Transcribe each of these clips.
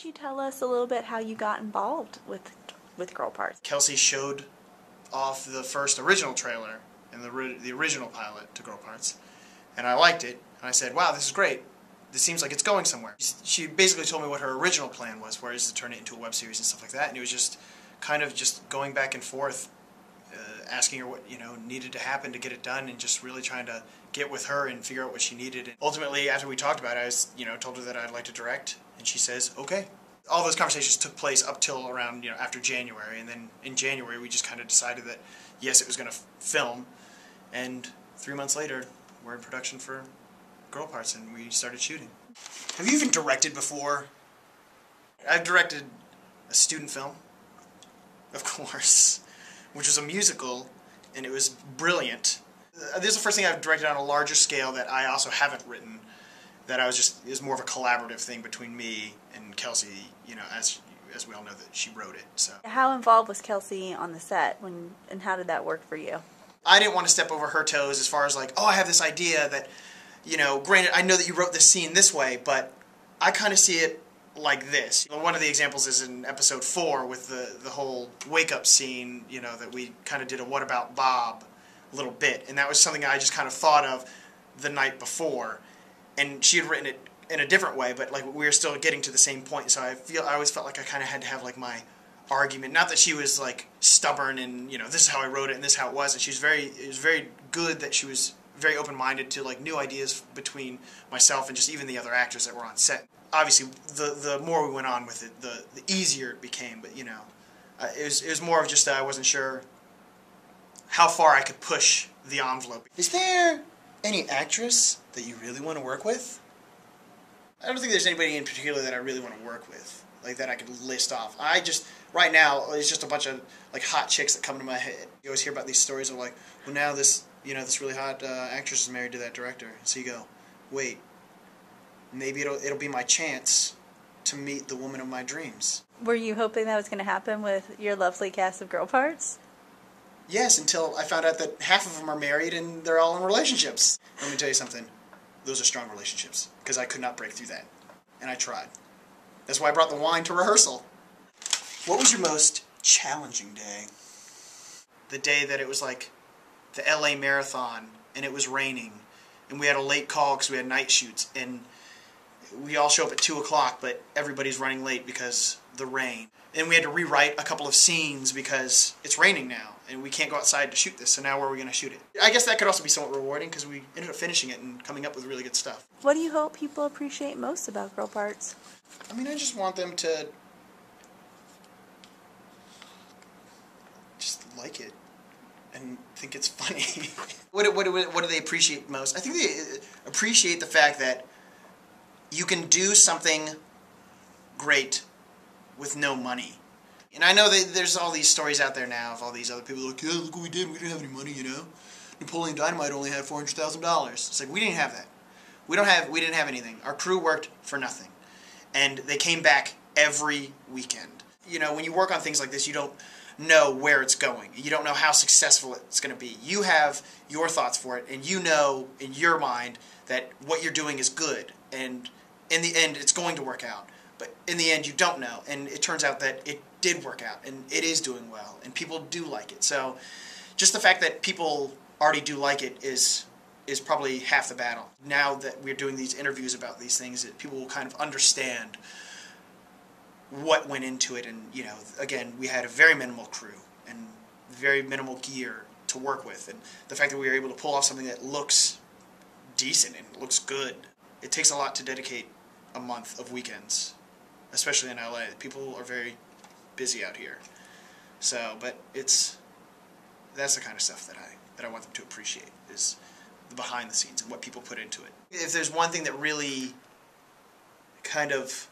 you tell us a little bit how you got involved with Girl Parts? Kelsey showed off the first original trailer and the original pilot to Girl Parts, and I liked it, and I said, wow, this is great. This seems like it's going somewhere. She basically told me what her original plan was, whereas to turn it into a web series and stuff like that, and it was just kind of just going back and forth, asking her what needed to happen to get it done, and just really trying to get with her and figure out what she needed. And ultimately, after we talked about it, I told her that I'd like to direct, and she says, okay. All those conversations took place up till around after January, and then in January we just kind of decided that yes, it was going to film, and 3 months later we're in production for Girl Parts, and we started shooting. Have you even directed before? I've directed a student film, of course, which was a musical, and it was brilliant. This is the first thing I've directed on a larger scale that I also haven't written, that it was more of a collaborative thing between me and Kelsey, as we all know that she wrote it. So how involved was Kelsey on the set, and how did that work for you? I didn't want to step over her toes as far as like, oh, I have this idea that, granted, I know that you wrote this scene this way, but I kind of see it like this. One of the examples is in episode 4 with the whole wake-up scene, that we kind of did a What About Bob little bit, and that was something I just kind of thought of the night before, and she had written it in a different way, but like we were still getting to the same point, so I always felt like I kind of had to have like my argument. Not that she was like stubborn and this is how I wrote it and this is how it was, and it was very good that she was very open-minded to like new ideas between myself and just even the other actors that were on set. Obviously, the more we went on with it, the easier it became, but it was more of just that I wasn't sure how far I could push the envelope. Is there any actress that you really want to work with? I don't think there's anybody in particular that I really want to work with, like that I could list off. Right now, it's just a bunch of like hot chicks that come to my head. You always hear about these stories of like, well, now this really hot actress is married to that director. So you go, wait, maybe it'll be my chance to meet the woman of my dreams. Were you hoping that was going to happen with your lovely cast of Girl Parts? Yes, until I found out that half of them are married and they're all in relationships. Let me tell you something. Those are strong relationships, because I could not break through that. And I tried. That's why I brought the wine to rehearsal. What was your most challenging day? The day that it was like the LA Marathon, and it was raining, and we had a late call because we had night shoots, and we all show up at 2 o'clock, but everybody's running late because the rain. And we had to rewrite a couple of scenes because it's raining now, and we can't go outside to shoot this, so now where are we going to shoot it? I guess that could also be somewhat rewarding, because we ended up finishing it and coming up with really good stuff. What do you hope people appreciate most about Girl Parts? I just want them to just like it and think it's funny. What do they appreciate most? I think they appreciate the fact that you can do something great with no money. And I know that there's all these stories out there now of all these other people like, yeah, look what we did. We didn't have any money, Napoleon Dynamite only had $400,000. It's like, we didn't have that. We didn't have anything. Our crew worked for nothing. And they came back every weekend. When you work on things like this, you don't know where it's going. You don't know how successful it's going to be. You have your thoughts for it, and you know in your mind that what you're doing is good, and in the end it's going to work out. But in the end you don't know, and it turns out that it did work out, and it is doing well, and people do like it. So just the fact that people already do like it is probably half the battle. Now that we're doing these interviews about these things, that people will kind of understand what went into it. And again, we had a very minimal crew and very minimal gear to work with, and the fact that we were able to pull off something that looks decent and looks good. It takes a lot to dedicate a month of weekends, especially in LA. People are very busy out here. So, but that's the kind of stuff that I want them to appreciate, is the behind the scenes and what people put into it. If there's one thing that really kind of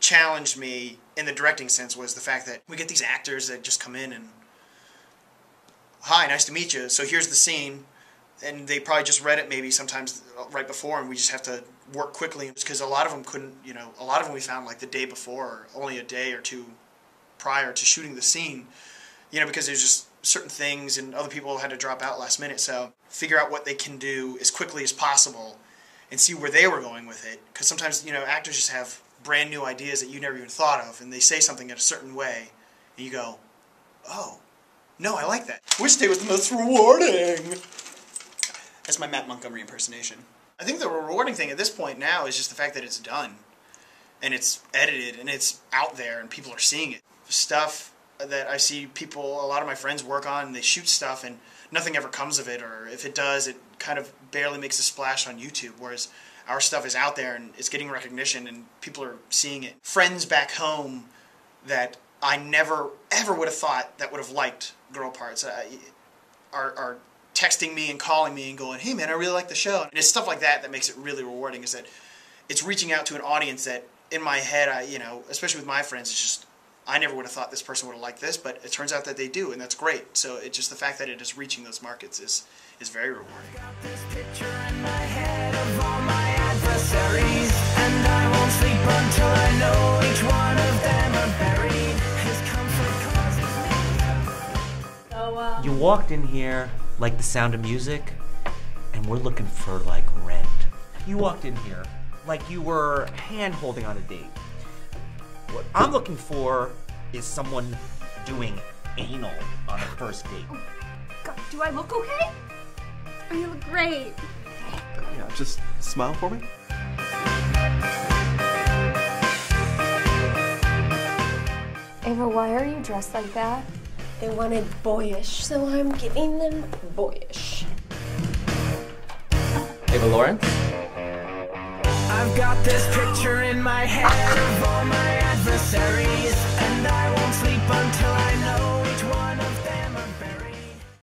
challenged me in the directing sense, was the fact that we get these actors that just come in and, hi, nice to meet you, so here's the scene, and they probably just read it maybe sometimes right before, and we just have to work quickly, because a lot of them couldn't, a lot of them we found like the day before, or only a day or two prior to shooting the scene, because there's just certain things, and other people had to drop out last minute, so figure out what they can do as quickly as possible and see where they were going with it, because sometimes, actors just have brand new ideas that you never even thought of, and they say something in a certain way, and you go, oh, no, I like that. Which day was the most rewarding? That's my Matt Montgomery impersonation. I think the rewarding thing at this point now is just the fact that it's done, and it's edited, and it's out there, and people are seeing it. Stuff that I see people, a lot of my friends work on, and they shoot stuff, and nothing ever comes of it, or if it does, it kind of barely makes a splash on YouTube, whereas our stuff is out there, and it's getting recognition, and people are seeing it. Friends back home that I never, ever would have thought that would have liked Girl Parts are texting me and calling me and going, hey man, I really like the show. And it's stuff like that that makes it really rewarding, is that it's reaching out to an audience that in my head, especially with my friends, it's just, I never would have thought this person would have liked this, but it turns out that they do, and that's great. So it's just the fact that it is reaching those markets is very rewarding. Got this picture in my head of all my adversaries, and I won't sleep until I know each one of them are buried. His comfort causes me. You walked in here like The Sound of Music, and we're looking for like Rent. You walked in here like you were hand-holding on a date. What I'm looking for is someone doing anal on a first date. Oh, God, do I look okay? Oh, you look great. Yeah, just smile for me. Ava, why are you dressed like that? They wanted boyish, so I'm giving them boyish. Ava Lawrence? I've got this picture in my head of all my adversaries, and I won't sleep until I know